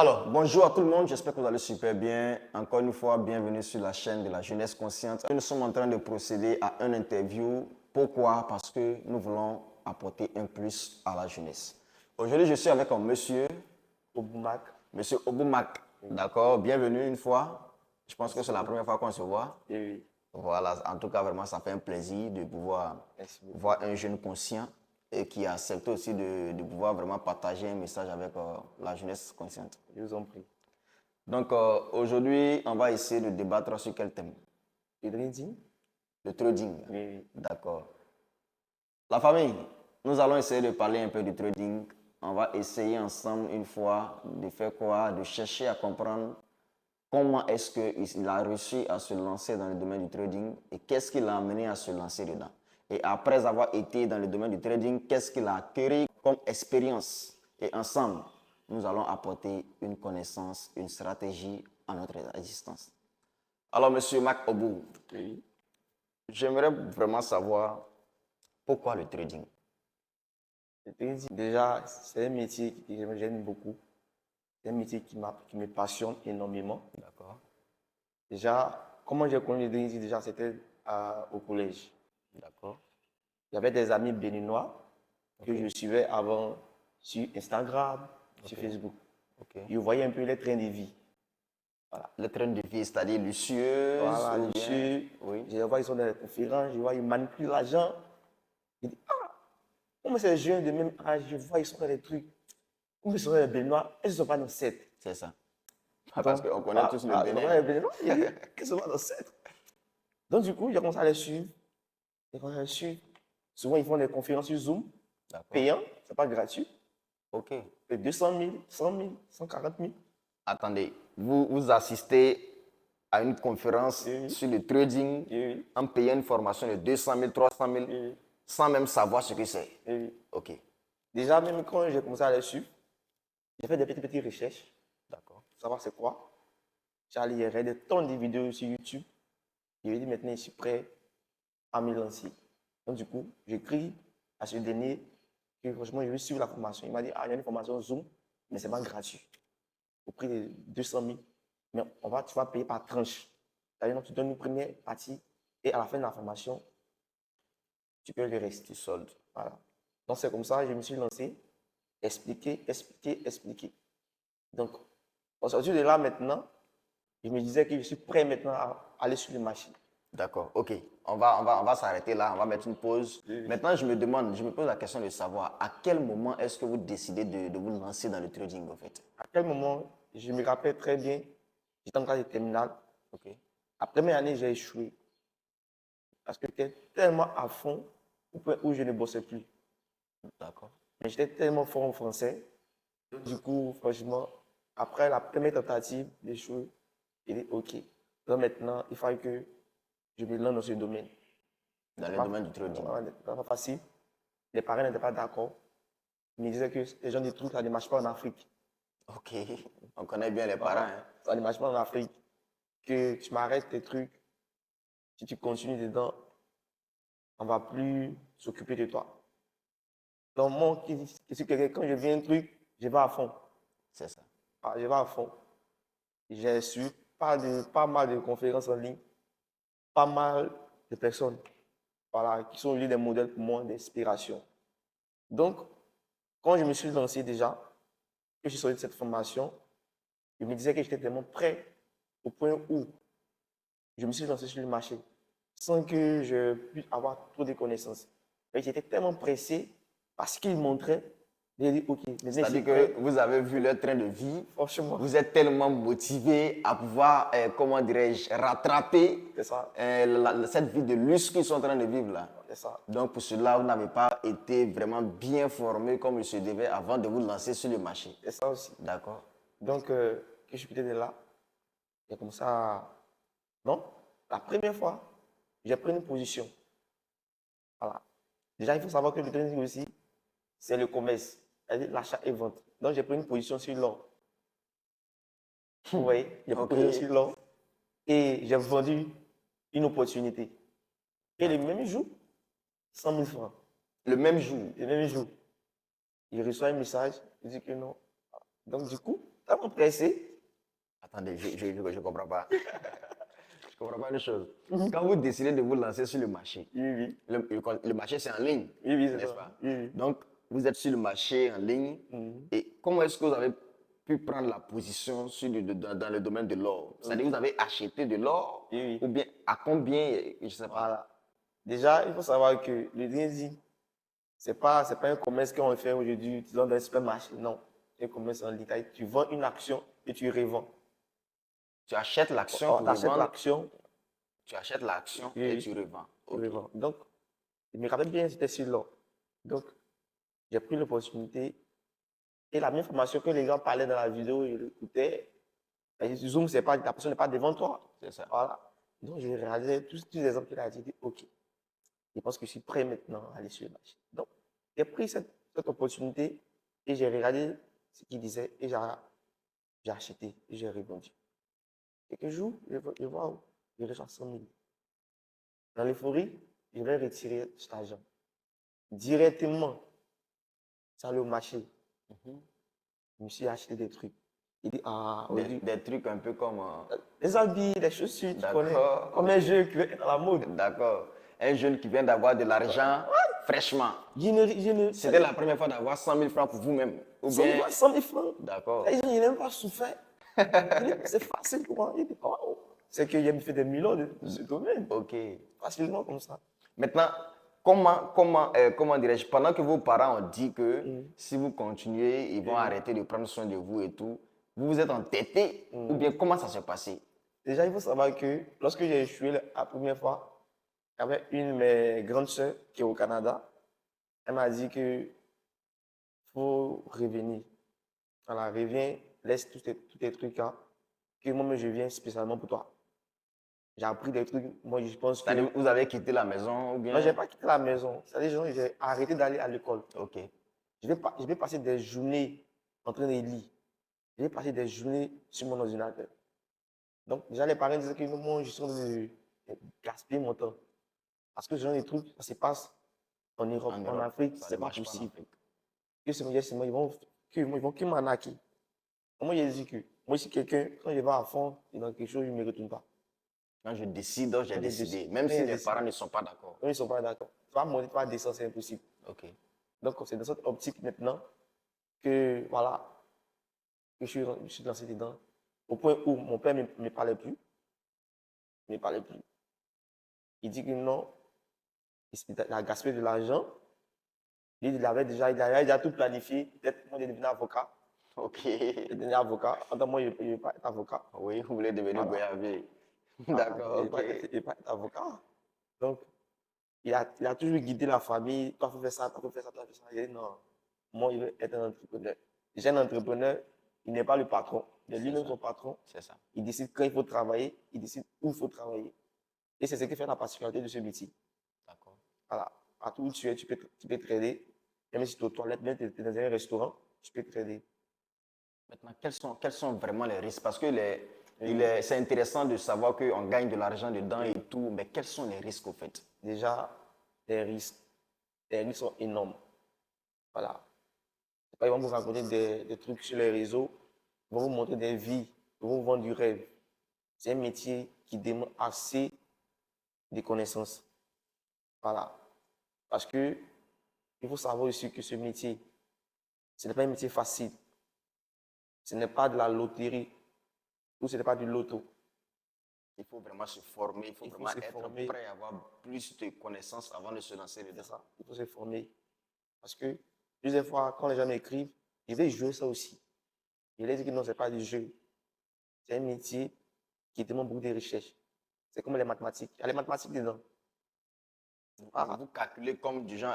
Alors, bonjour à tout le monde, j'espère que vous allez super bien. Encore une fois, bienvenue sur la chaîne de la jeunesse consciente. Nous sommes en train de procéder à une interview. Pourquoi? Parce que nous voulons apporter un plus à la jeunesse. Aujourd'hui, je suis avec un monsieur, Oboumak. monsieur Oboumak. D'accord, bienvenue une fois. Je pense que c'est la première fois qu'on se voit. Oui, oui. Voilà, en tout cas, vraiment, ça fait un plaisir de pouvoir Merci beaucoup. voir un jeune conscient et qui a accepté aussi de pouvoir vraiment partager un message avec la jeunesse consciente. Je vous en prie. Donc, aujourd'hui, on va essayer de débattre sur quel thème? Le trading? Le trading. Oui, oui. D'accord. La famille, nous allons essayer de parler un peu du trading. On va essayer ensemble une fois de faire quoi? De chercher à comprendre comment est-ce qu'il a réussi à se lancer dans le domaine du trading et qu'est-ce qui l'a amené à se lancer dedans. Et après avoir été dans le domaine du trading, qu'est-ce qu'il a acquis comme expérience. Et ensemble, nous allons apporter une connaissance, une stratégie à notre existence. Alors, monsieur Mac Obou, Oui. j'aimerais vraiment savoir pourquoi le trading. Le trading, déjà, c'est un métier que j'aime beaucoup. C'est un métier qui me passionne énormément. D'accord. Déjà, comment j'ai connu le trading, déjà, c'était au collège. D'accord. J'avais des amis béninois que je suivais avant sur Instagram, sur Facebook. Ok. Je voyais un peu les trains de vie. Le train de vie, c'est-à-dire lucieuse Voilà, ou je bien... suis, Oui. je les vois, ils sont dans les conférences, je vois, ils manipulent l'argent. Je dis, ah, comment ces jeunes de même âge, je vois, ils sont dans les trucs. Comment ils sont dans les Béninois, ils ne sont pas dans 7. C'est ça. Parce qu'on connaît tous le Ils sont dans Bénin. les Béninois, il dit, qu'ils sont pas dans 7. Donc, du coup, j'ai commencé à les suivre. J'ai commencé à les suivre. Souvent, ils font des conférences sur Zoom, D'accord. payant, ce n'est pas gratuit. Ok. Et 200 000, 100 000, 140 000. Attendez, vous assistez à une conférence Oui. sur le trading Oui. en payant une formation de 200 000, 300 000 Oui. sans même savoir ce que c'est. Oui. Ok. Déjà, même quand j'ai commencé à les suivre, j'ai fait des petites recherches D'accord. pour savoir c'est quoi. J'ai allé regarder des tonnes de vidéos sur YouTube. Je lui ai dit maintenant, je suis prêt à me lancer. Donc, du coup, j'écris à ce dernier que franchement, je vais suivre la formation. Il m'a dit, ah, il y a une formation Zoom, mais ce n'est pas gratuit. Au prix de 200 000. Mais tu vas payer par tranche. C'est-à-dire, tu donnes une première partie et à la fin de la formation, tu payes le reste. Tu soldes. Voilà. Donc, c'est comme ça que je me suis lancé. Expliquer. Donc, au sortir de là maintenant, je me disais que je suis prêt maintenant à aller sur le marché. D'accord, ok. On va s'arrêter là, on va mettre une pause. Oui. Maintenant, je me pose la question de savoir à quel moment est-ce que vous décidez de vous lancer dans le trading, en fait. À quel moment, je me rappelle très bien, j'étais en classe de terminale. Ok. La première année, j'ai échoué. Parce que j'étais tellement à fond au point où je ne bossais plus. D'accord. Mais j'étais tellement fort en français. Du coup, franchement, après la première tentative d'échouer, j'ai dit OK. Donc maintenant, il fallait que je me lance dans ce domaine. Dans le domaine du trading. C'était pas facile. Les parents n'étaient pas d'accord. Ils me disaient que les gens des trucs, ça ne marche pas en Afrique. Ok. On connaît bien les parents. Hein. Ça ne marche pas en Afrique. Que tu m'arrêtes tes trucs. Si tu continues dedans, on ne va plus s'occuper de toi. Donc, moi, quand je viens un truc, je vais à fond. C'est ça. Je vais à fond. J'ai su pas mal de conférences en ligne, pas mal de personnes voilà, qui sont des modèles pour moi d'inspiration. Donc, quand je me suis lancé déjà, que je suis sorti de cette formation, je me disais que j'étais tellement prêt au point où je me suis lancé sur le marché sans que je puisse avoir trop de connaissances. Mais j'étais tellement pressé parce qu'ils montraient. J'ai dit, OK, c'est-à-dire que vous avez vu leur train de vie, franchement, vous êtes tellement motivé à pouvoir, comment dirais-je, rattraper cette vie de luxe qu'ils sont en train de vivre là. C'est ça. Donc pour cela, vous n'avez pas été vraiment bien formé comme il se devait avant de vous lancer sur le marché. C'est ça aussi. D'accord. Donc, que je suis quitté de là, j'ai commencé à... Non, la première fois, j'ai pris une position. Voilà. Déjà, il faut savoir que le trading aussi, c'est le commerce, c'est-à-dire l'achat et vente. Donc, j'ai pris une position sur l'or. Vous voyez, j'ai pris une position sur l'or et j'ai vendu une opportunité. Et le même jour, 100 000 francs. Le même jour? Le même jour. Il reçoit un message, il dit que non. Donc, du coup, tellement pressé. Attendez, je comprends pas. Je comprends pas une chose. Quand vous décidez de vous lancer sur le marché, Oui, oui. le marché c'est en ligne, Oui, oui, c'est n'est-ce ça. pas? Oui, oui. Donc, vous êtes sur le marché en ligne et comment est-ce que vous avez pu prendre la position dans le domaine de l'or? C'est-à-dire que vous avez acheté de l'or Oui, oui. ou bien à combien, je ne sais pas. Voilà. Déjà, il faut savoir que le trading, c'est pas un commerce qu'on fait aujourd'hui utilisant des supermarchés. Non. C'est un commerce en ligne. Tu vends une action et tu revends. Tu achètes l'action Tu pour achètes revendre, l'action tu achètes l'action oui, et oui, tu revends. tu Ok. revends. Donc, je me rappelle bien, c'était sur l'or. Donc, j'ai pris l'opportunité et la même information que les gens parlaient dans la vidéo, ils l'écoutaient. Zoom, c'est pas, la personne n'est pas devant toi. C'est ça. Voilà. Donc, j'ai réalisé tous les exemples qu'il a dit. OK. Je pense que je suis prêt maintenant à aller sur le marché. Donc, j'ai pris cette opportunité et j'ai regardé ce qu'il disait et j'ai acheté et j'ai rebondi. Quelques jours, je vois où je reçois 100 000. Dans l'euphorie, je vais retirer cet argent directement sur le marché. Je me suis acheté des trucs. Il dit, ah, aujourd'hui, Des trucs un peu comme... les habits, les chaussures, tu connais. d'accord. Comme un jeu qui est dans la mode. D'accord. Un jeune qui vient d'avoir de l'argent fraîchement. C'était la première fois d'avoir 100 000 francs pour vous-même. Ou 100 000 bien... francs, 100 000 francs. D'accord. Les gens, ils n'ont même pas souffert. C'est facile pour moi. Il dit, oh, c'est qu'il a fait des millions de ce domaine. Ok. Facilement comme ça. Maintenant, comment dirais-je, pendant que vos parents ont dit que si vous continuez, ils vont arrêter de prendre soin de vous et tout, vous vous êtes entêté ou bien comment ça s'est passé? Déjà, il faut savoir que lorsque j'ai échoué la première fois, il y avait une de mes grandes sœurs qui est au Canada. Elle m'a dit que faut revenir. Alors, reviens, laisse tous tes trucs là, que moi, je viens spécialement pour toi. J'ai appris des trucs, moi, je pense que... C'est-à-dire, vous avez quitté la maison ou Non, je bien... n'ai pas quitté la maison. C'est-à-dire, j'ai arrêté d'aller à l'école. Ok. Je vais passer des journées en train de lire. Je vais passer des journées sur mon ordinateur. Donc, déjà, les parents disaient que moi, je suis en train de gaspiller mon temps. Parce que ce genre de trucs, ça se passe en Europe, En en Europe, Afrique, ça c'est ne pas marche pas en possible. Afrique. Que c'est moi, ils vont que m'arnaquer. Moi, j'ai dit que moi, si quelqu'un, quand je vais à fond dans quelque chose, je ne me retourne pas. Quand je décide, donc j'ai Quand je décidé. décide, Même quand si je les décide, parents ne sont pas d'accord. eux, ils ne sont pas d'accord. Tu vas monter, tu vas descendre, c'est impossible. Ok. Donc, c'est dans cette optique maintenant que, voilà, que je suis lancé dedans. Au point où mon père ne me parlait plus. Il ne me parlait plus. Il dit que non, il a gaspillé de l'argent. Il avait déjà tout planifié. Peut-être moi, je devenir avocat. Ok. Je devenir avocat. En tant que moi, je ne vais pas être avocat. Oui, vous voulez devenir Voilà. goyavier. Voilà. D'accord, Je ok. ne vais pas être avocat. Donc, il a toujours guidé la famille. Toi, il faut faire ça, toi, il faut faire ça, toi, il faut faire ça. Il dit non, moi, je veux être un entrepreneur. Déjà, un entrepreneur, il n'est pas le patron. Il est C'est lui-même ça. son patron. C'est ça. Il décide quand il faut travailler, il décide où il faut travailler. Et c'est ce qui fait la particularité de ce métier. D'accord. Voilà. Partout où tu peux trader. Même si tu es aux toilettes, même si tu es dans un restaurant, tu peux trader. Maintenant, quels sont vraiment les risques? Parce que Oui. c'est intéressant de savoir qu'on gagne de l'argent dedans et tout, mais quels sont les risques au fait? Déjà, les risques. Les risques sont énormes. Voilà. Ils vont vous raconter des trucs sur les réseaux, ils vont vous montrer des vies, ils vont vous vendre du rêve. C'est un métier qui demande assez de connaissances. Voilà. Parce que il faut savoir aussi que ce métier, ce n'est pas un métier facile. Ce n'est pas de la loterie ou ce n'est pas du loto. Il faut vraiment se former, il faut Il faut vraiment se être former. prêt à avoir plus de connaissances avant de se lancer C'est dedans. ça. Il faut se former. Parce que plusieurs fois, quand les gens m'écrivent, ils veulent jouer ça aussi. Je leur dis que non, ce n'est pas du jeu. C'est un métier qui demande beaucoup de recherche. C'est comme les mathématiques. Il y a les mathématiques dedans. Vous calculez comme du genre,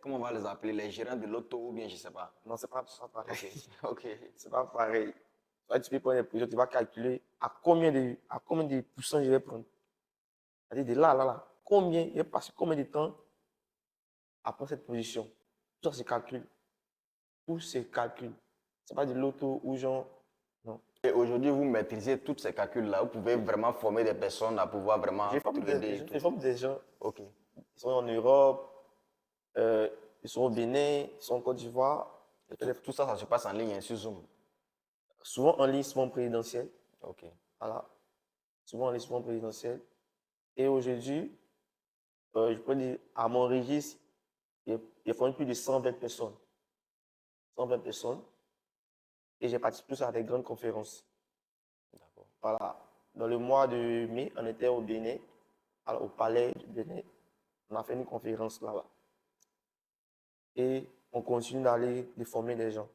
comment on va les appeler, les gérants de l'auto ou bien je ne sais pas. Non, c'est pas pareil. Ok, ok. C'est pas pareil. Toi, tu peux prendre des positions, tu vas calculer à combien de pourcents je vais prendre. C'est-à-dire de là, combien, il va passer combien de temps à prendre cette position. Tout ça se calcule. Tout se calcule. C'est pas de l'auto ou genre, non. Et aujourd'hui, vous maîtrisez tous ces calculs-là. Vous pouvez vraiment former des personnes à pouvoir vraiment trader et Je tout. forme des gens. Ok. Ils sont en Europe, ils sont au Bénin, ils sont en Côte d'Ivoire. Tout ça, ça se passe en ligne, hein, sur Zoom. souvent en ligne, souvent présidentiel. Ok. Voilà. Souvent en ligne, souvent présidentiel. Et aujourd'hui, je peux dire, à mon registre, il y a plus de 120 personnes. 120 personnes. Et j'ai participé à des grandes conférences. D'accord. Voilà. Dans le mois de mai, on était au Bénin, alors, au palais du Bénin. On a fait une conférence là-bas. Et on continue d'aller de former des gens.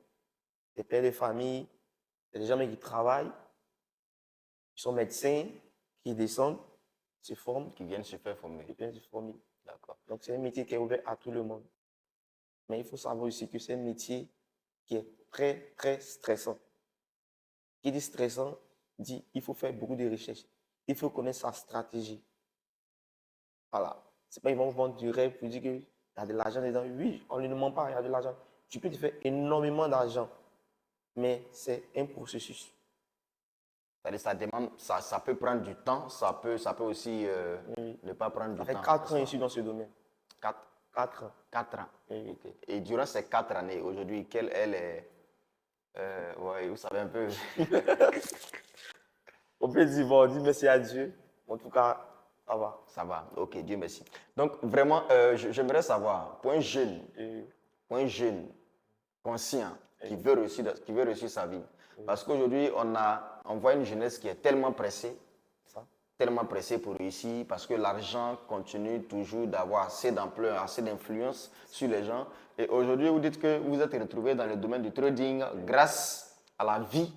Des pères de famille, des gens qui travaillent, qui sont médecins, qui descendent, se forment, Qui viennent se faire former. qui viennent se former. D'accord. Donc c'est un métier qui est ouvert à tout le monde. Mais il faut savoir aussi que c'est un métier qui est très, très stressant. Qui dit stressant, dit il faut faire beaucoup de recherches. Il faut connaître sa stratégie. Voilà. C'est pas ils vont vendre du rêve pour dire qu'il y a de l'argent dedans. Oui, on ne ment pas, il y a de l'argent. Tu peux te faire énormément d'argent, mais c'est un processus. C'est-à-dire, ça demande, ça peut prendre du temps, ça peut aussi Oui. ne pas prendre Ça du fait temps. 4 ans ici dans ce domaine. 4, 4 ans. 4 ans. Oui. Ok. Et durant ces 4 années, aujourd'hui, quelle est les... ouais, vous savez un peu. On peut dire, bon, on dit merci à Dieu. En tout cas, ça va. Ça va, ok, Dieu merci. Donc, vraiment, j'aimerais savoir, Et, pour un jeune conscient Oui. qui veut réussir sa vie, parce qu'aujourd'hui, on voit une jeunesse qui est ça. tellement pressée pour réussir, parce que l'argent continue toujours d'avoir assez d'ampleur, assez d'influence sur les gens. Et aujourd'hui, vous dites que vous êtes retrouvé dans le domaine du trading grâce à la vie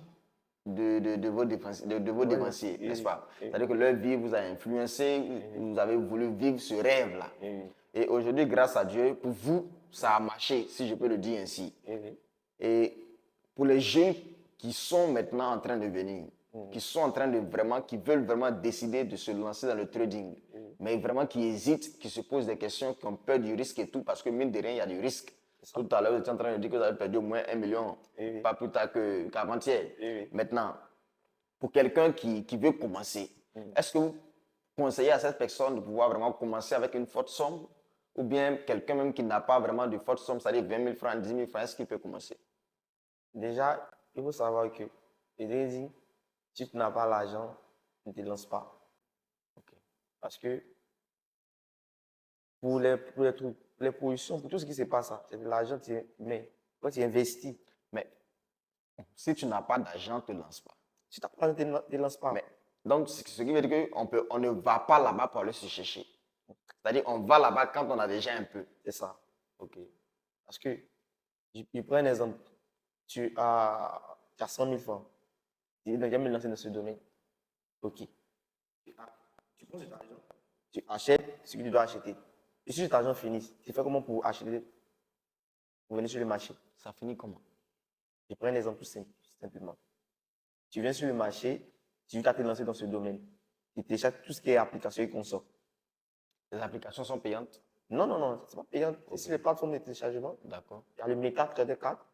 de vos dévanciers, Oui, n'est-ce pas? oui. C'est-à-dire que leur vie vous a influencé, vous avez voulu vivre ce rêve-là. Oui. Et aujourd'hui, grâce à Dieu, pour vous, ça a marché, si je peux le dire ainsi. Oui. Et pour les jeunes qui sont maintenant en train de venir, qui veulent vraiment décider de se lancer dans le trading, mais vraiment qui hésitent, qui se posent des questions, qui ont peur du risque et tout, parce que mine de rien, il y a du risque. Tout à l'heure, vous étiez en train de dire que vous avez perdu au moins 1 million, Oui. pas plus tard qu'avant-hier. Oui. Maintenant, pour quelqu'un qui veut commencer, est-ce que vous conseillez à cette personne de pouvoir vraiment commencer avec une forte somme, ou bien quelqu'un même qui n'a pas vraiment de forte somme, c'est-à-dire 20 000 francs, 10 000 francs, est-ce qu'il peut commencer? Déjà, il faut savoir que, je t'ai dit, si tu n'as pas l'argent, ne te lance pas. Ok. Parce que pour les trucs, pour les positions, pour tout ce qui se passe, hein, c'est de l'argent, mais quand tu investis, Mais si tu n'as pas d'argent, ne te lance pas. si tu n'as pas l'argent, ne te lance pas. Mais, donc, ce qui veut dire qu'on ne va pas là-bas pour aller se chercher. C'est-à-dire on va là-bas quand on a déjà un peu. C'est ça. Ok. Parce que, je prends un exemple. Tu as 100 000 francs. Tu dis, j'aime me lancer dans ce domaine. Ok. Tu prends cet argent. Tu achètes ce que tu dois acheter. Et si cet argent finit, tu fais comment pour acheter, pour venir sur le marché? Ça finit comment? Je prends un exemple tout simple, simplement. Tu viens sur le marché, tu veux te lancer dans ce domaine. Tu télécharges tout ce qui est application et console. Les applications sont payantes? Non, non, non, c'est pas payant. C'est sur les plateformes de téléchargement. D'accord. Il y a le MetaTrader 4,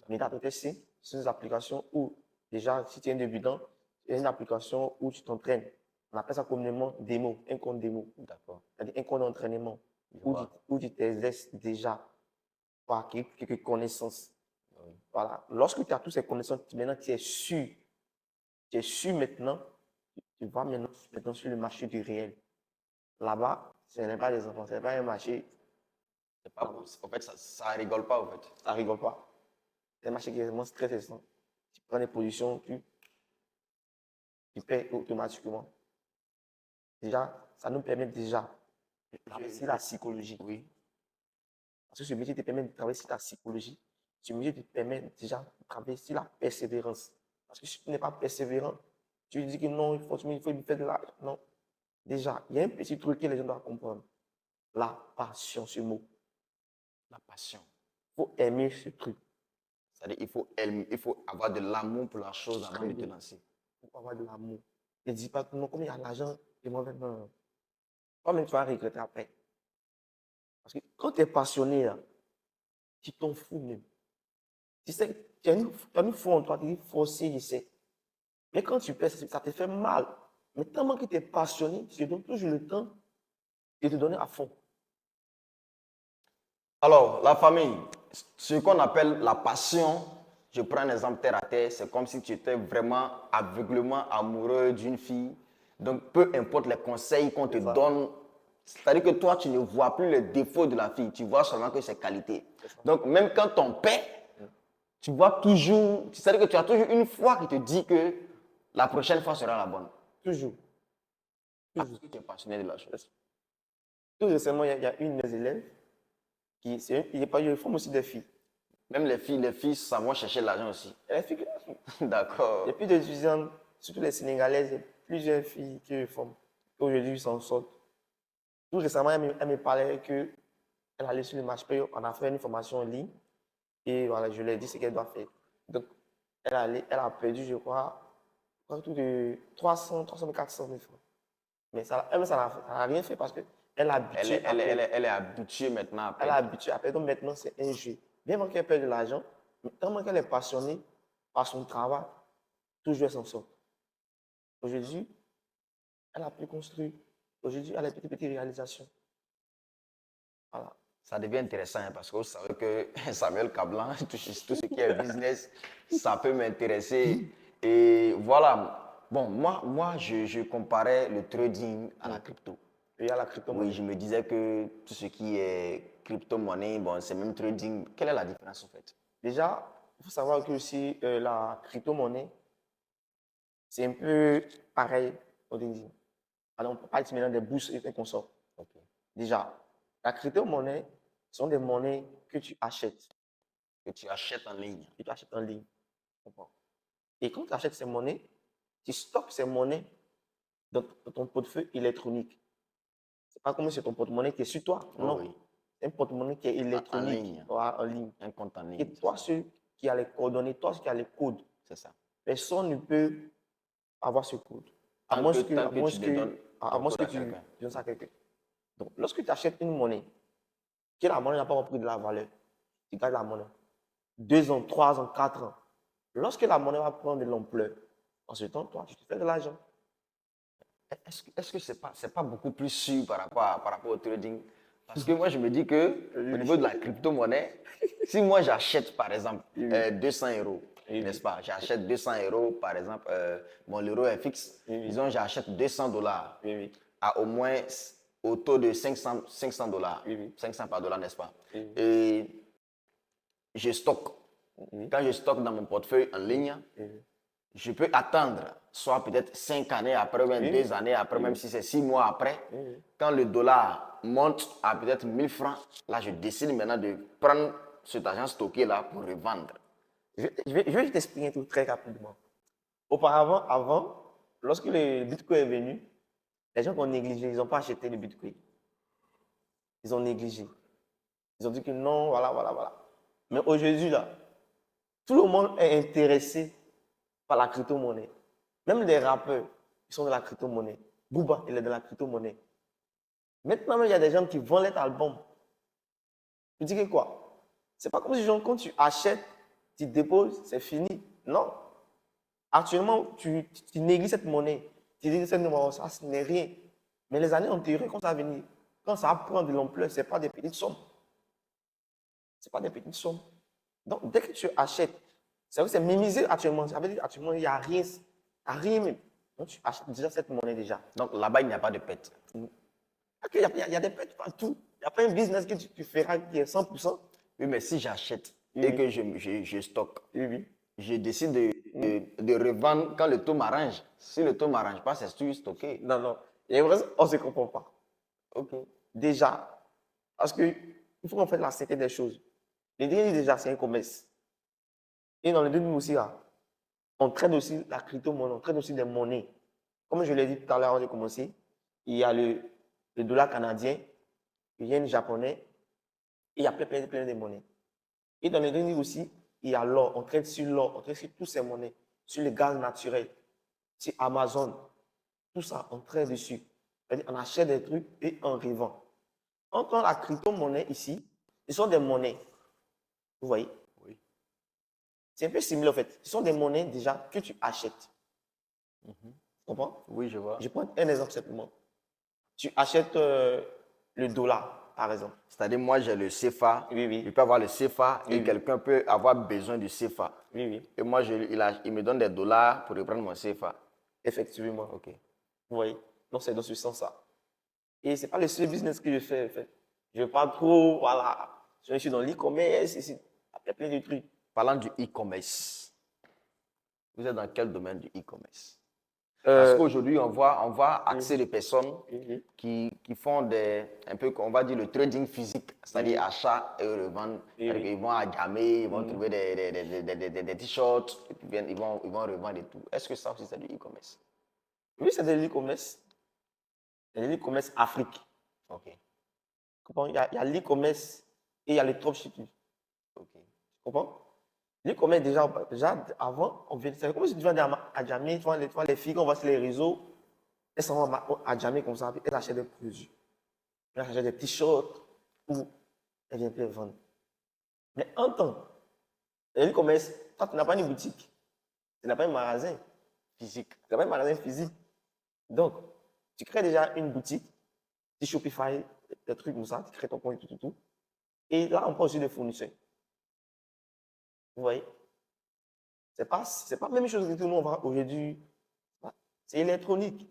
MetaTrader 5. C'est des applications où, déjà, si tu es un débutant, il y a une application où tu t'entraînes. On appelle ça communément démo, un compte démo. D'accord. C'est-à-dire un compte d'entraînement où tu t'exerces déjà pour acquérir quelques connaissances. Oui. Voilà. Lorsque tu as toutes ces connaissances, maintenant tu es sûr. Tu es sûr maintenant, tu vas maintenant sur le marché du réel. Là-bas, ce n'est pas des enfants, ce n'est pas un marché. C'est pas, en fait, ça rigole pas, en fait. Ça rigole pas. C'est un marché qui est vraiment très stressant. Tu prends des positions, tu paies automatiquement. Déjà, ça nous permet déjà de travailler sur la psychologie. Oui. Parce que ce métier te permet de travailler sur ta psychologie. Ce métier te permet déjà de travailler sur la persévérance. Parce que si tu n'es pas persévérant, tu dis que non, il faut faire de l'argent. Non. Déjà, il y a un petit truc que les gens doivent comprendre. La passion, ce mot. La passion. Il faut aimer ce truc. C'est-à-dire il faut avoir de l'amour pour la chose avant de te lancer. Il faut avoir de l'amour. Ne dis pas que non, comme il y a l'argent, et moi, non. Toi-même, tu vas regretter après. Parce que quand tu es passionné, là, tu t'en fous même. Tu sais, tu as une foi en toi, tu dis forcer, je sais. Mais quand tu perds, ça te fait mal. Mais tellement que tu es passionné, tu te donnes toujours le temps de te donner à fond. Alors, la famille, ce qu'on appelle la passion, je prends un exemple terre à terre, c'est comme si tu étais vraiment aveuglément amoureux d'une fille. Donc, peu importe les conseils qu'on te C'est ça. donne, c'est-à-dire que toi, tu ne vois plus les défauts de la fille, tu vois seulement que ses qualités. C'est ça. Donc, même quand ton père, tu vois toujours, c'est-à-dire que tu as toujours une foi qui te dit que la prochaine fois sera la bonne. Toujours. Parce que tu es passionné de la chose. Tout récemment, il y a une de mes élèves qui, il n'est pas eu, ils forment aussi des filles. Même les filles savent chercher l'argent aussi. Elle est fille que la fille. D'accord. Il y a plus d'étudiantes, surtout les Sénégalaises, il y a plusieurs filles qui forment. Aujourd'hui, ils s'en sortent. Tout récemment, elle me parlait qu'elle allait sur le match pay, on a fait une formation en ligne. Et voilà, je lui ai dit ce qu'elle doit faire. Donc, elle a perdu, je crois, autour de 300, 400 000 francs. Mais ça, elle, ça n'a rien fait parce qu'elle a habitué à perdre. Elle est habituée maintenant à Elle a perdre. habitué à perdre. Donc maintenant, c'est un jeu. Bien avant qu'elle perde de l'argent, mais tellement qu'elle est passionnée par son travail, toujours elle s'en sort. Aujourd'hui, elle a pu construire. Aujourd'hui, elle a des petites réalisations. Voilà. Ça devient intéressant hein, parce que vous savez que Samuel Cablan, tout ce qui est business, ça peut m'intéresser. Et voilà. Bon, moi je comparais le trading à la crypto. Et il y a la Oui, crypto-monnaie. je me disais que tout ce qui est crypto-monnaie, bon, c'est même trading. Quelle est la différence en fait? Déjà, il faut savoir que aussi la crypto-monnaie, c'est un peu pareil au trading. Alors, on ne peut pas être maintenant des bourses et qu'on sort. Ok. Déjà, la crypto-monnaie sont des monnaies que tu achètes. Que tu achètes en ligne. Que tu achètes en ligne. Comprends? Et quand tu achètes ces monnaies, tu stockes ces monnaies dans ton portefeuille électronique. Ce n'est pas comme si c'est ton porte-monnaie qui est sur toi. Oh Non. oui. C'est un porte-monnaie qui est électronique. ligne. Voilà, en ligne. Un compte en ligne. Et toi, celui qui a les coordonnées, toi, celui qui a les codes, C'est ça. personne ne peut avoir ce code. À Tant moins que que tu donnes ça à quelqu'un. Donc, lorsque tu achètes une monnaie, que la monnaie n'a pas repris de la valeur, tu gardes la monnaie. 2 ans, 3 ans, 4 ans. Lorsque la monnaie va prendre de l'ampleur, en ce temps, toi, tu te fais de l'argent. Est-ce que c'est pas beaucoup plus sûr par rapport au trading? Parce que moi, je me dis que au niveau de la crypto-monnaie, si moi j'achète par exemple 200 euros, n'est-ce pas? J'achète 200 euros par exemple, bon, l'euro est fixe, disons j'achète 200 dollars à au moins au taux de 500 dollars, 500 par dollar, n'est-ce pas? Et je stocke. Quand je stocke dans mon portefeuille en ligne, je peux attendre, soit peut-être 5 années après, ou même 2 années après, même si c'est 6 mois après, quand le dollar monte à peut-être 1000 francs, là je décide maintenant de prendre cet argent stocké là pour revendre. Je vais t'expliquer tout très rapidement. Auparavant, avant, lorsque le Bitcoin est venu, les gens ont négligé, ils n'ont pas acheté le Bitcoin. Ils ont négligé. Ils ont dit que non, voilà, voilà, voilà. Mais aujourd'hui, là, tout le monde est intéressé par la crypto-monnaie. Même les rappeurs, ils sont de la crypto-monnaie. Booba, il est de la crypto-monnaie. Maintenant, il y a des gens qui vendent les albums. Tu dis que quoi? C'est pas comme si, genre, quand tu achètes, tu déposes, c'est fini. Non. Actuellement, tu négliges cette monnaie. Tu dis que cette monnaie, ça, ce n'est rien. Mais les années antérieures, quand ça va venir, quand ça prend de l'ampleur, ce n'est pas des petites sommes. Ce n'est pas des petites sommes. Donc, dès que tu achètes, c'est vrai que c'est mimisé actuellement. Ça veut dire actuellement, il n'y a rien. Il n'y a rien même. Donc, tu achètes déjà cette monnaie déjà. Donc là-bas, il n'y a pas de pète. Il y a des pertes partout. Il n'y a pas un business que tu feras qui est 100%. Oui, mais si j'achète et que je stocke, Oui. je décide de revendre quand le taux m'arrange. Si le taux ne m'arrange pas, c'est toujours stocké. Non, non. Et vrai, on ne se comprend pas. Ok. Déjà, parce qu'il faut qu'on fasse la certaine des choses. Le dernier, déjà, c'est un commerce. Et dans le deuxième aussi, là, on traite aussi la crypto-monnaie, on traite aussi des monnaies. Comme je l'ai dit tout à l'heure avant de commencer, il y a le dollar canadien, le yen japonais, et il y a plein de monnaies. Et dans le dernier aussi, il y a l'or. On traite sur l'or, on traite sur toutes ces monnaies, sur le gaz naturel, sur Amazon. Tout ça, on traite dessus. C'est-à-dire, on achète des trucs et on revend. Quand la crypto-monnaie ici, ce sont des monnaies. Vous voyez? Oui. C'est un peu similaire en fait. Ce sont des monnaies déjà que tu achètes. Tu comprends? Oui, je vois. Je prends un exemple simplement. Tu achètes le dollar. par exemple. C'est-à-dire, moi, j'ai le CFA. Oui, oui. Je peux avoir le CFA Oui, et oui. quelqu'un peut avoir besoin du CFA. Oui, oui. Et moi, il me donne des dollars pour reprendre mon CFA. Effectivement. OK. Vous voyez? Donc, c'est dans ce sens-là. Et ce n'est pas le seul business que je fais, en fait. Je ne veux pas trop, voilà. Je suis dans l'e-commerce, ici. Il y a plein de trucs. Parlant du e-commerce, vous êtes dans quel domaine du e-commerce? Parce Euh, qu'aujourd'hui, on voit accès des personnes oui. qui font un peu, on va dire, le trading physique, c'est-à-dire Oui. achat et revente. Oui, C'est-à-dire oui. qu'ils vont à Gamay, ils vont trouver des t-shirts, et puis ils vont revendre et tout. Est-ce que ça aussi, c'est du e-commerce? Oui, c'est de l'e-commerce. C'est de l'e-commerce Afrique. OK. Tu comprends? Il y a l'e-commerce et il y a le dropshipping. OK. Tu comprends? L'e-commerce, déjà avant, c'est comme si tu vas à Jamé, tu vois les filles qu'on voit sur les réseaux, elles s'en vont à Jamé comme ça, elles achètent des produits. Elles achètent des t-shirts ou elles viennent les vendre. Mais en temps, l'e-commerce, toi, tu n'as pas une boutique, tu n'as pas un magasin physique, tu n'as pas un magasin physique. Donc, tu crées déjà une boutique, tu Shopify, des trucs comme ça, tu crées ton compte et tout. Et là, on prend aussi des fournisseurs. Vous voyez? C'est pas la même chose que tout le monde va aujourd'hui. C'est électronique.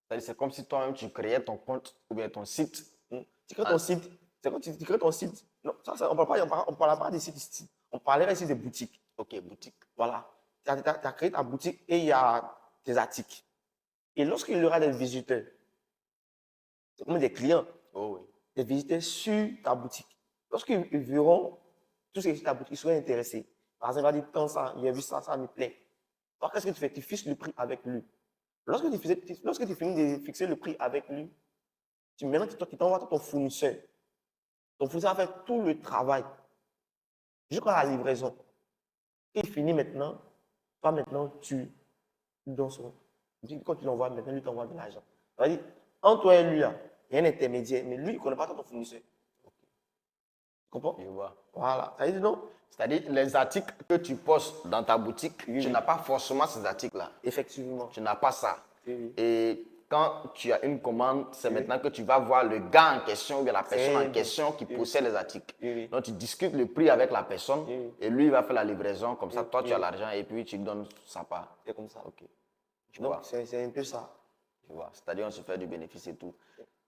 C'est-à-dire, c'est comme si toi-même, tu créais ton compte ou bien ton site. Tu crées ton site. C'est quand tu crées ton site. Non, on ne parle pas des sites. On parlerait ici des boutiques. OK, boutique. Voilà. Tu as créé ta boutique et il y a tes articles. Et lorsqu'il y aura des visiteurs, c'est comme des clients, Oh oui. des visiteurs sur ta boutique. Lorsqu'ils verront tout ce qui est sur ta boutique, ils seront intéressés. Par exemple, il va dire, tant ça, il a vu ça, ça me plaît. Alors, qu'est-ce que tu fais? Tu fiches le prix avec lui. Lorsque tu finis de fixer le prix avec lui, maintenant, tu t'envoies ton fournisseur. Ton fournisseur va faire tout le travail jusqu'à la livraison. Et il finit maintenant, toi maintenant, tu dans son. Quand tu l'envoies, maintenant, lui t'envoie de l'argent. Ça veut dire, entre toi et lui, là, il y a un intermédiaire, mais lui, il ne connaît pas ton fournisseur. Tu comprends? Je vois. Voilà. Ça veut dire non? C'est-à-dire, les articles que tu postes dans ta boutique, Oui, tu oui. n'as pas forcément ces articles-là. Effectivement. Tu n'as pas ça. Oui, oui. Et quand tu as une commande, c'est Oui. maintenant que tu vas voir le gars en question ou bien la personne Très en bien. question qui Oui. possède les articles. Oui, oui. Donc, tu discutes le prix avec la personne Oui. et lui, il va faire la livraison. Comme ça, toi, Oui. tu as l'argent et puis tu lui donnes sa part. C'est comme ça. OK. Tu Donc, vois. c'est un peu ça. Tu vois. C'est-à-dire, on se fait du bénéfice et tout.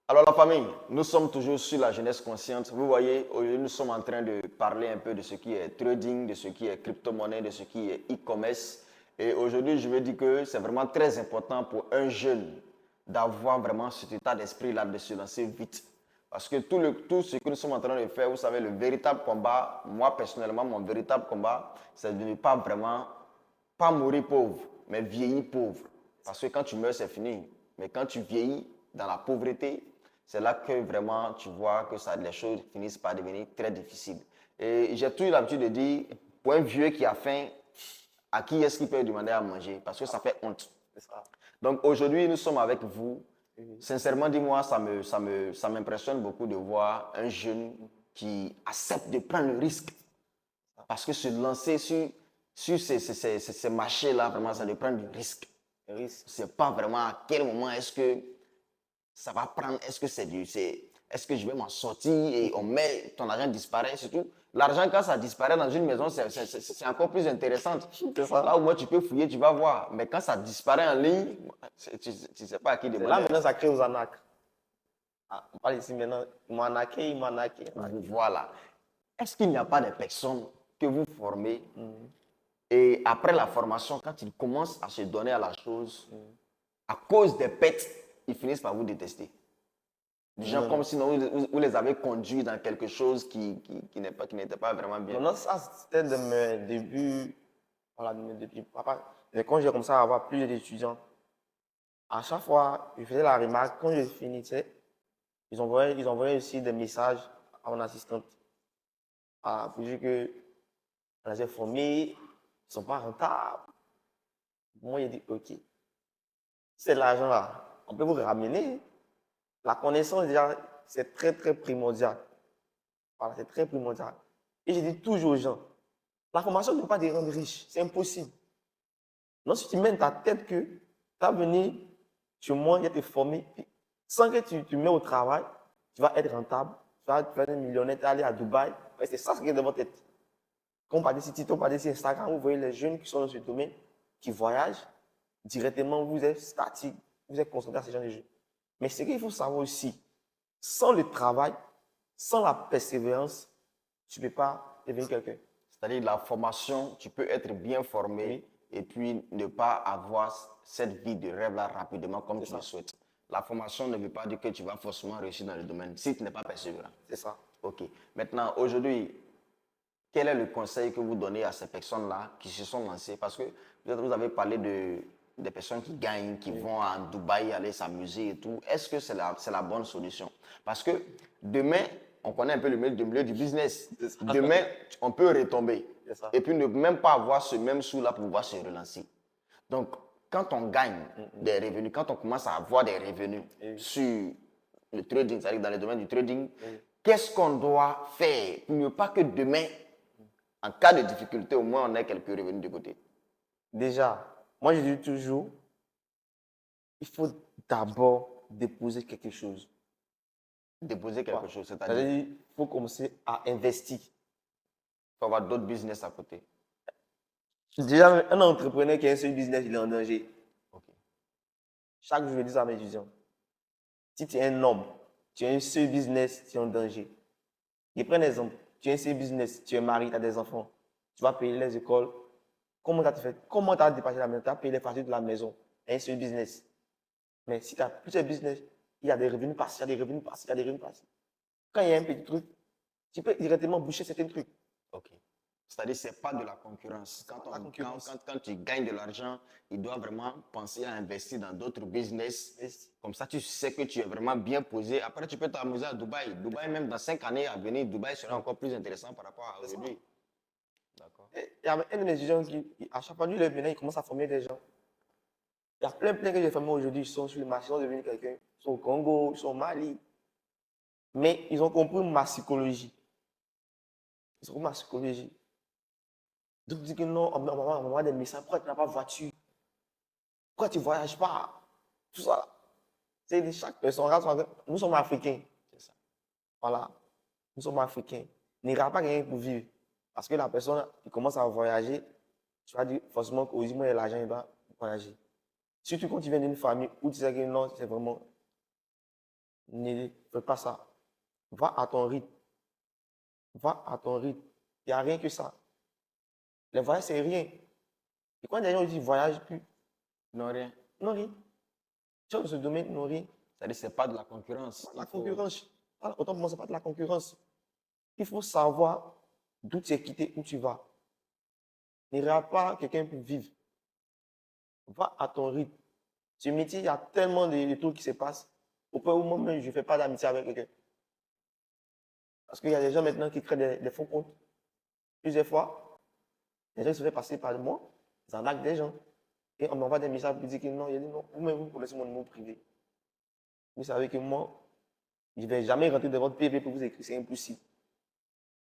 Alors, la famille, nous sommes toujours sur la jeunesse consciente. Vous voyez, aujourd'hui, nous sommes en train de parler un peu de ce qui est trading, de ce qui est crypto-monnaie, de ce qui est e-commerce. Et aujourd'hui, je veux dire que c'est vraiment très important pour un jeune d'avoir vraiment cet état d'esprit-là, de se lancer vite. Parce que tout ce que nous sommes en train de faire, vous savez, le véritable combat, moi personnellement, mon véritable combat, c'est de ne pas vraiment, pas mourir pauvre, mais vieillir pauvre. Parce que quand tu meurs, c'est fini. Mais quand tu vieillis dans la pauvreté, c'est là que vraiment tu vois que les choses finissent par devenir très difficiles. Et j'ai toujours l'habitude de dire, pour un vieux qui a faim, à qui est-ce qu'il peut demander à manger? Parce que ça fait honte. C'est ça. Donc aujourd'hui, nous sommes avec vous. Sincèrement, dis-moi, ça m'impressionne beaucoup de voir un jeune qui accepte de prendre le risque. Parce que se lancer sur ces marchés-là, vraiment, ça doit prendre du risque. Le risque. Je ne sais pas vraiment à quel moment est-ce que ça va prendre, est-ce que je vais m'en sortir et on met, ton argent disparaît, surtout. L'argent, quand ça disparaît dans une maison, c'est encore plus intéressant. Là où moi, tu peux fouiller, tu vas voir. Mais quand ça disparaît en ligne, tu ne sais pas à qui demander. Là, maintenant, ça crée aux arnaques. Ah, on parle ici maintenant, ils m'ont arnaqué. Voilà. Est-ce qu'il n'y a pas des personnes que vous formez et après la formation, quand ils commencent à se donner à la chose, à cause des pets, ils finissent par vous détester? Des gens comme si vous les avez conduits dans quelque chose qui n'était pas vraiment bien. Non, ça, c'était de mes débuts. Voilà, de mes débuts. Papa, mais quand j'ai commencé à avoir plus d'étudiants, à chaque fois, je faisais la remarque, quand je finissais, ils envoyaient aussi des messages à mon assistante. Pour dire que on les a formés, ils ne sont pas rentables. Moi, j'ai dit, OK, c'est de l'argent là, on peut vous ramener. La connaissance, déjà, c'est très, très primordial. Voilà, c'est très primordial. Et je dis toujours aux gens, la formation ne peut pas te rendre riche, c'est impossible. Non, si tu mets dans ta tête que tu vas venir chez moi, je vais te former, sans que tu mets au travail, tu vas être rentable, tu vas être millionnaire, tu vas aller à Dubaï. Ouais, c'est ça ce qui est dans votre tête. Quand on parle de TikTok, on parle de Instagram, vous voyez les jeunes qui sont dans ce domaine, qui voyagent, directement, vous êtes statique, vous êtes concentré à ces gens de jeux. Mais ce qu'il faut savoir aussi, sans le travail, sans la persévérance, tu ne peux pas devenir quelqu'un. C'est-à-dire la formation, tu peux être bien formé Oui. et puis ne pas avoir cette vie de rêve-là rapidement comme tu le souhaites. La formation ne veut pas dire que tu vas forcément réussir dans le domaine si tu n'es pas persévérant. C'est ça. Ok. Maintenant, aujourd'hui, quel est le conseil que vous donnez à ces personnes-là qui se sont lancées? Parce que peut-être vous avez parlé des personnes qui gagnent, qui vont à Dubaï aller s'amuser et tout. Est-ce que c'est la bonne solution? Parce que demain, on connaît un peu le milieu du business. Demain, on peut retomber. Et puis ne même pas avoir ce même sou-là pour pouvoir se relancer. Donc, quand on gagne des revenus, quand on commence à avoir des revenus sur le trading, c'est-à-dire dans le domaine du trading, qu'est-ce qu'on doit faire pour ne pas que demain, en cas de difficulté, au moins on ait quelques revenus de côté? Déjà, moi je dis toujours, il faut d'abord déposer quelque chose. Déposer quelque chose, c'est-à-dire C'est-à-dire, il faut commencer à investir. il faut avoir d'autres business à côté. Déjà, un entrepreneur qui a un seul business, il est en danger. Ok. Chaque jour, je dis ça à mes étudiants. Si tu es un homme, tu as un seul business, tu es en danger. Je prends un exemple. Tu as un seul business, tu es marié, tu as des enfants. Tu vas payer les écoles. Comment tu as fait? Comment tu as dépassé la maison? Tu as payé les factures de la maison. Un seul business. Mais si tu as plusieurs business, il y a des revenus passés, il y a des revenus passés, il y a des revenus passés. Quand il y a un petit truc, tu peux directement boucher certains trucs. Ok. C'est-à-dire que ce n'est pas de la concurrence. Quand tu gagnes de l'argent, il doit vraiment penser à investir dans d'autres business. Comme ça, tu sais que tu es vraiment bien posé. Après, tu peux t'amuser à Dubaï. Dubaï, même dans 5 années à venir, Dubaï sera encore plus intéressant par rapport à aujourd'hui. D'accord. Il y a un de mes étudiants qui, à chaque fois, lui, il commence à former des gens. Il y a plein que j'ai formés aujourd'hui, ils sont sur le marché, ils sont devenus quelqu'un. Ils sont au Congo, ils sont au Mali. Mais ils ont compris ma psychologie. Ils ont compris ma psychologie. Donc, ils disent que non, on m'envoie des messages. Pourquoi tu n'as pas de voiture? Pourquoi tu ne voyages pas? Tout ça. C'est chaque personne. Nous sommes africains. C'est ça. Voilà. Nous sommes africains. N'ira pas gagner pour vivre. Parce que la personne qui commence à voyager, tu vas dire forcément qu'au moins il a l'argent, il va voyager. Surtout quand tu viens d'une famille où tu sais que non, c'est vraiment. Ne fais pas ça. Va à ton rythme. Va à ton rythme. Il n'y a rien que ça. Le voyage, c'est rien. Et quand les gens disent voyage, plus, Non, rien. non, rien. Tu vois, dans ce domaine, non, rien. C'est-à-dire que ce n'est pas de la concurrence. La concurrence. Voilà, autant pour moi, ce n'est pas de la concurrence. Il faut savoir d'où tu es quitté, où tu vas. N'ira pas quelqu'un pour vivre. Va à ton rythme. Ce métier, il y a tellement de trucs qui se passent. Au point où moi-même, je ne fais pas d'amitié avec quelqu'un. Parce qu'il y a des gens maintenant qui créent des faux comptes. Plusieurs fois, les gens se font passer par moi, ils arnaquent des gens. Et on m'envoie des messages pour dire que non, il a dit non, vous-même, vous connaissez mon numéro privé. Vous savez que moi, je ne vais jamais rentrer dans votre PV pour vous écrire, c'est impossible.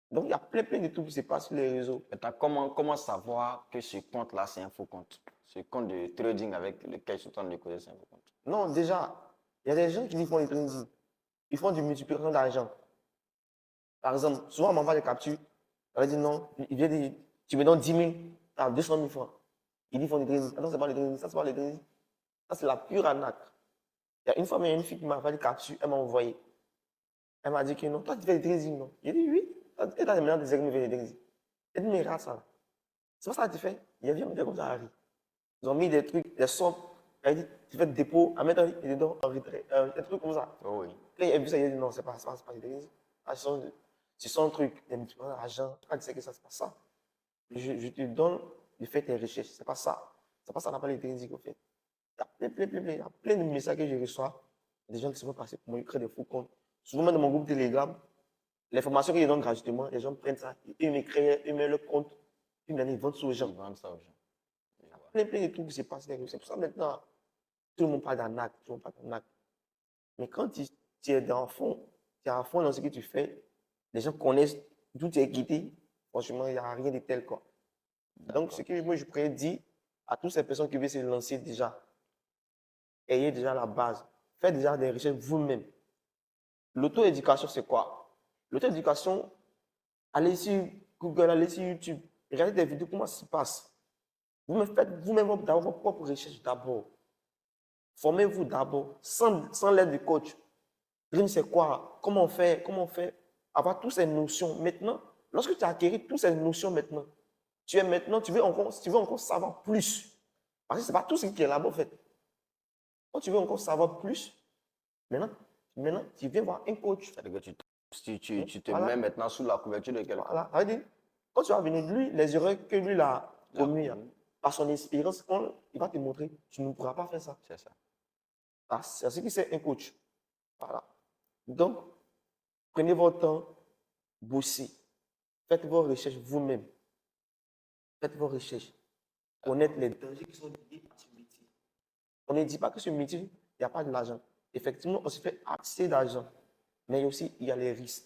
Donc, il y a plein de trucs qui se passent sur les réseaux. Comment savoir que ce compte-là, c'est un faux compte? Ce compte de trading avec lequel je suis en train de causer, c'est un faux compte. Non, déjà, il y a des gens qui font du trading. Ils font du multiplication d'argent. Par exemple, souvent on m'envoie des captures. On va dire non, il vient dire, tu me donnes 10 000, tu as 200 000 francs. Il dit qu'ils font du trading. Attends, c'est pas le trading, ça c'est pas le trading. Ça c'est la pure arnaque. Il y a une fois, il y a une fille qui m'a fait des captures, elle m'a envoyé. Elle m'a dit que non, toi tu fais du trading, non. J'ai dit oui. Et là, maintenant, des amis font du trading. Elle dit, mais regarde ça. C'est pas ça que tu fais. Il vient me dire comme ça, Harry. Ils ont mis des trucs, des sommes. Elle dit, tu fais des dépôts, en mettant et dedans, en retrait. Des trucs comme ça. Oh oui. Là, il a vu ça, il a dit non, c'est pas du trading. C'est son truc, l'argent. Tu sais que ça, c'est pas ça. Je te donne de faire tes recherches. C'est pas ça. C'est pas ça, on n'a pas les trading qu'on fait. Il y a plein de messages que je reçois. Des gens qui se font passer pour moi, ils créent des faux comptes. Souvent, même dans mon groupe Telegram, les formations qu'ils donnent gratuitement, les gens prennent ça, ils me créent, ils mettent leur compte, puis maintenant ils vendent ça aux gens. Ils vendent ça aux gens. Plein de trucs qui se passent. C'est pour ça maintenant, tout le monde parle d'arnaque, tout le monde parle d'arnaque. Mais quand tu es dans le fond, tu es à fond dans ce que tu fais, les gens connaissent d'où tu es quitté, franchement, il n'y a rien de tel quoi. Donc, ce que moi je pourrais dire à toutes ces personnes qui veulent se lancer déjà, ayez déjà la base. Faites déjà des recherches vous-même. l'auto-éducation, c'est quoi? L'auto-éducation, allez sur Google, allez sur YouTube, regardez des vidéos, comment ça se passe. Vous-même faites vous-même d'abord vos propres recherches d'abord. Formez-vous d'abord, sans l'aide du coach. Dream, c'est quoi? Comment on fait? Comment on fait? Avoir toutes ces notions. Maintenant, lorsque tu as acquis toutes ces notions maintenant, tu veux encore savoir plus. Parce que ce n'est pas tout ce qui est là-bas, en fait. Quand tu veux encore savoir plus, maintenant, tu viens voir un coach. C'est-à-dire que tu te Voilà. mets maintenant sous la couverture de quelqu'un. Voilà. Ça veut dire, quand tu vas venir, lui, les erreurs que lui a Il a commises, commis. par son expérience, il va te montrer, tu ne pourras pas faire ça. C'est ça. Ah, c'est ce qui c'est un coach. Voilà. Donc, prenez votre temps, bossez. Faites vos recherches vous-même. Faites vos recherches. Connaître les dangers qui sont liés à ce métier. On ne dit pas que ce métier, il n'y a pas de l'argent. Effectivement, on se fait assez d'argent. Mais aussi, il y a les risques.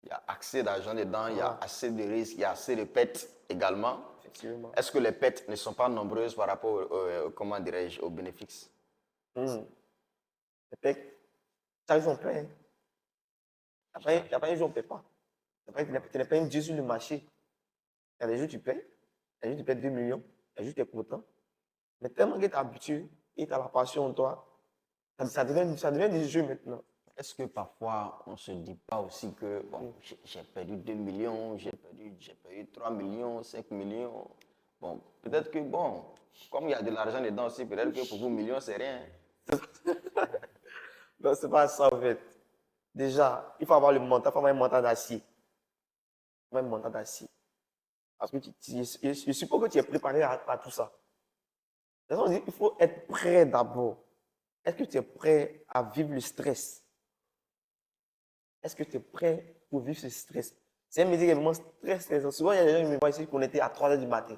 Il y a assez d'argent dedans, il y a Voilà. assez de risques, il y a assez de pertes également. Effectivement. Est-ce que les pertes ne sont pas nombreuses par rapport comment dirais-je, aux bénéfices? Les pecs, chaque jour on paye. Il n'y a pas un jour on ne paye pas. Tu n'es pas un dieu sur le marché. Il y a des jours tu payes, il y a des jours tu payes 2 millions, il y a des jours tu es content. Mais tellement que tu es habitué et tu as la passion en toi, ça devient des jeux maintenant. Est-ce que parfois on ne se dit pas aussi que bon, j'ai perdu 2 millions, j'ai perdu 3 millions, 5 millions. Bon, peut-être que bon, comme il y a de l'argent dedans aussi, peut-être que pour vous, millions, c'est rien. Non, ce n'est pas ça en fait. Déjà, il faut avoir le mental, il faut avoir un mental d'acier. Il faut avoir un mental d'acier. Parce que je suppose que tu es préparé à tout ça. Il faut être prêt d'abord. Est-ce que tu es prêt à vivre le stress? Est-ce que tu es prêt pour vivre ce stress? C'est un métier qui est vraiment stressant. Souvent, il y a des gens qui me voient ici connectés à 3 h du matin,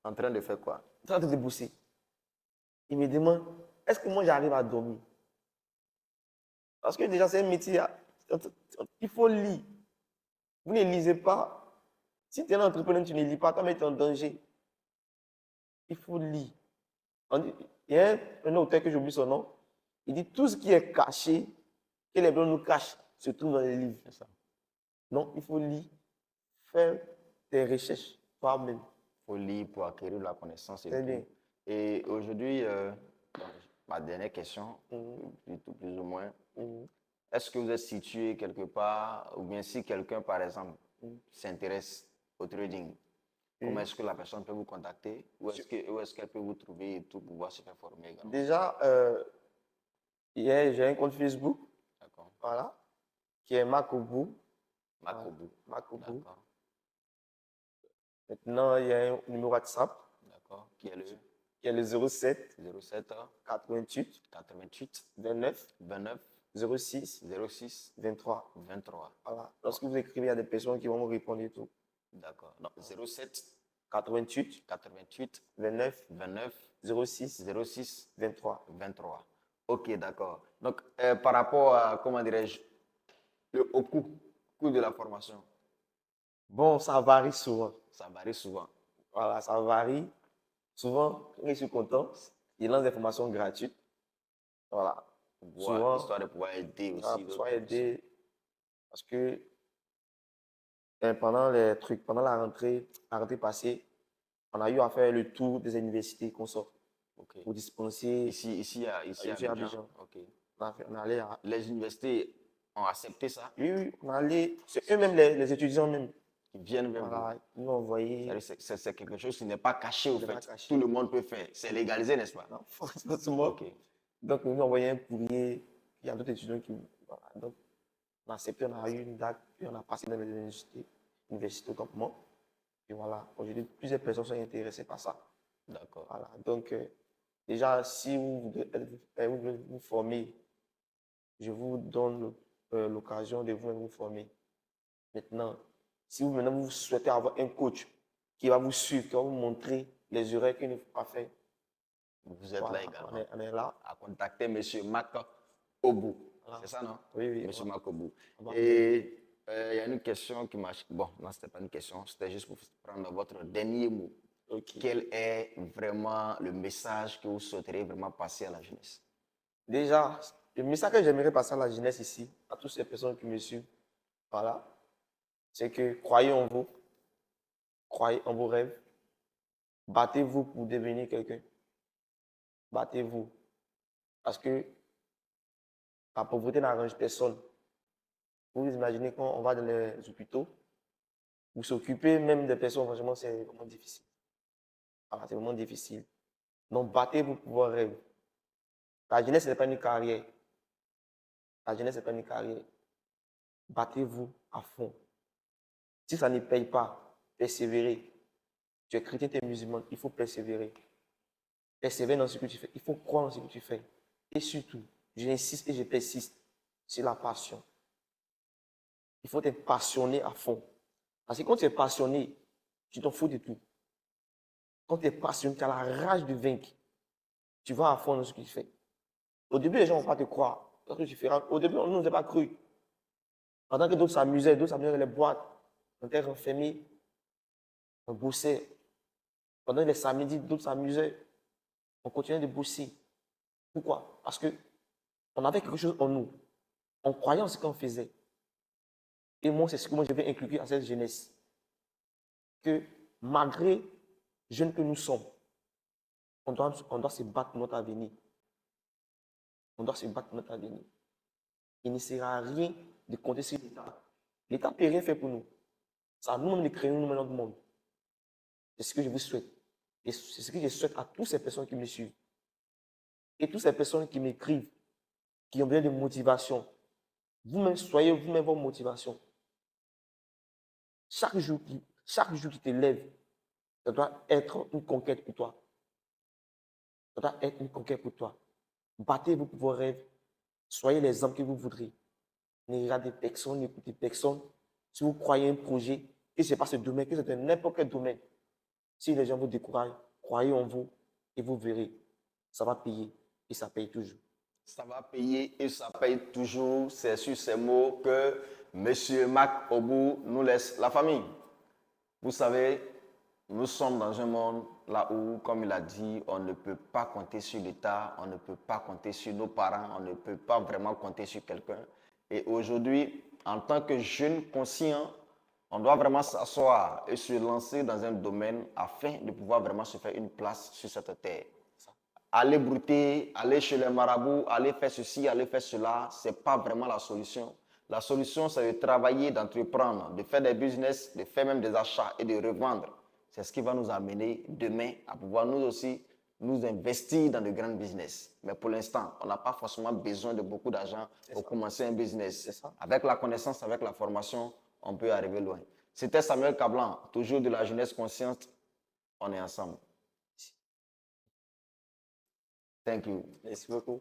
En train de faire quoi? en train de bosser. Ils me demandent, est-ce que moi j'arrive à dormir? Parce que déjà, c'est un métier, il faut lire. Vous ne lisez pas. Si tu es un entrepreneur, tu ne lis pas, toi-même tu es en danger. Il faut lire. Il y a un auteur que j'oublie son nom. Il dit tout ce qui est caché, que les blancs nous cachent, se trouve dans les livres. C'est ça. Donc, il faut lire, faire des recherches toi-même. Il faut lire pour acquérir la connaissance et C'est tout. bien. Et aujourd'hui, bon, ma dernière question, plus ou moins, est-ce que vous êtes situé quelque part, ou bien si quelqu'un, par exemple, s'intéresse au trading, comment est-ce que la personne peut vous contacter? Où est-ce qu'elle peut vous trouver et tout pour pouvoir se faire former également? Déjà, j'ai un compte Facebook, D'accord. voilà, qui est Makobu. Makobu. Makobu. D'accord. Maintenant, il y a un numéro WhatsApp D'accord. Qui est le qui est le 07 07 88 88 29 29 06 06 23. 23. Voilà. Lorsque vous écrivez, il y a des personnes qui vont vous répondre et tout. D'accord. Non, 07 88 88 29 29 06 06 23. 23. Ok, d'accord. Donc, par rapport à, comment dirais-je, au coût de la formation, Bon, ça varie souvent. ça varie souvent. Voilà, ça varie. Souvent, quand je suis content, il lance des formations gratuites. Voilà. Souvent, Histoire de pouvoir aider voilà, aussi pour d'autres soit personnes. aider. Parce que pendant les trucs, pendant la rentrée passée, on a eu à faire le tour des universités qu'on sort Ok. pour dispenser. Ici à à Abidjan. Abidjan. Ok. On allait à... Les universités ont accepté ça, Oui, oui, on allait. C'est eux-mêmes, les étudiants même. qui viennent vers Voilà, vous. ils nous ont envoyé. C'est quelque chose qui n'est pas caché au C'est pas fait. caché. Tout le monde peut faire. C'est légalisé, n'est-ce pas? Non, forcément. Ok. Donc, ils nous ont envoyé un courrier. Il y a d'autres étudiants qui. Voilà. Donc, on a accepté, on a eu une date, puis on a passé dans les universités au campement. Et voilà, aujourd'hui, plusieurs personnes sont intéressées par ça. D'accord. Voilà. Donc, déjà, si vous voulez vous former, je vous donne l'occasion de vous former. Maintenant, si maintenant vous souhaitez avoir un coach qui va vous suivre, qui va vous montrer les erreurs qu'il ne faut pas faire, Vous êtes voilà, là également. on est là. À contacter M. Mac Obu. Voilà. C'est ça, non? Oui, oui. M. Mac Obu. On va Et il y a une question qui m'a... Bon, non, ce n'était pas une question. C'était juste pour prendre votre dernier mot. Ok. Quel est vraiment le message que vous souhaiteriez vraiment passer à la jeunesse? Déjà, le message que j'aimerais passer à la jeunesse ici, à toutes ces personnes qui me suivent, voilà, c'est que croyez en vous, croyez en vos rêves, battez-vous pour devenir quelqu'un, battez-vous. Parce que la pauvreté n'arrange personne. Vous imaginez quand on va dans les hôpitaux, pour s'occuper même des personnes, franchement, c'est vraiment difficile. Voilà, c'est vraiment difficile. Donc, battez-vous pour vos rêves. La jeunesse, ce n'est pas une carrière. La jeunesse, ce n'est pas une carrière. Battez-vous à fond. Si ça ne paye pas, persévérez. Tu es chrétien, tu es musulman, il faut persévérer. Persévérer dans ce que tu fais. Il faut croire dans ce que tu fais. Et surtout, j'insiste et je persiste, c'est la passion. Il faut être passionné à fond. Parce que quand tu es passionné, tu t'en fous de tout. Quand tu es passionné, tu as la rage de vaincre. Tu vas à fond dans ce que tu fais. Au début, les gens ne vont pas te croire. Parce que tu feras. Au début, on ne nous a pas cru. Pendant que d'autres s'amusaient dans les boîtes, on était renfermés, on bossait. Pendant les samedis, d'autres s'amusaient, on continuait de bosser. Pourquoi? Parce qu'on avait quelque chose en nous. On croyait en ce qu'on faisait. Et moi, c'est ce que moi je vais inculquer à cette jeunesse. Que malgré jeunes que nous sommes, on doit se battre pour notre avenir. On doit se battre pour notre avenir. Il ne sert à rien de compter sur l'État. L'État ne peut rien faire pour nous. C'est à nous-mêmes de créer nous-mêmes notre monde. C'est ce que je vous souhaite. Et c'est ce que je souhaite à toutes ces personnes qui me suivent. Et toutes ces personnes qui m'écrivent, qui ont besoin de motivation. Vous-même, soyez vous-même votre motivation. Chaque jour qui te lève, ça doit être une conquête pour toi. Ça doit être une conquête pour toi. Battez-vous pour vos rêves. Soyez les hommes que vous voudrez. Ne regardez personne, n'écoutez personne. Si vous croyez un projet, que ce n'est pas ce domaine, que c'est n'importe quel domaine. Si les gens vous découragent, croyez en vous et vous verrez. Ça va payer et ça paye toujours. Ça va payer et ça paye toujours. C'est sur ces mots que M. Mac Obou nous laisse. La famille, vous savez, nous sommes dans un monde là où, comme il a dit, on ne peut pas compter sur l'État, on ne peut pas compter sur nos parents, on ne peut pas vraiment compter sur quelqu'un. Et aujourd'hui, en tant que jeune conscient, on doit vraiment s'asseoir et se lancer dans un domaine afin de pouvoir vraiment se faire une place sur cette terre. Aller brouter, aller chez les marabouts, aller faire ceci, aller faire cela, ce n'est pas vraiment la solution. La solution, c'est de travailler, d'entreprendre, de faire des business, de faire même des achats et de revendre. C'est ce qui va nous amener demain à pouvoir nous aussi nous investir dans de grands business. Mais pour l'instant, on n'a pas forcément besoin de beaucoup d'argent pour commencer un business. Avec la connaissance, avec la formation, on peut arriver loin. C'était Samuel Cablan, toujours de la jeunesse consciente. On est ensemble. Thank you. Merci beaucoup.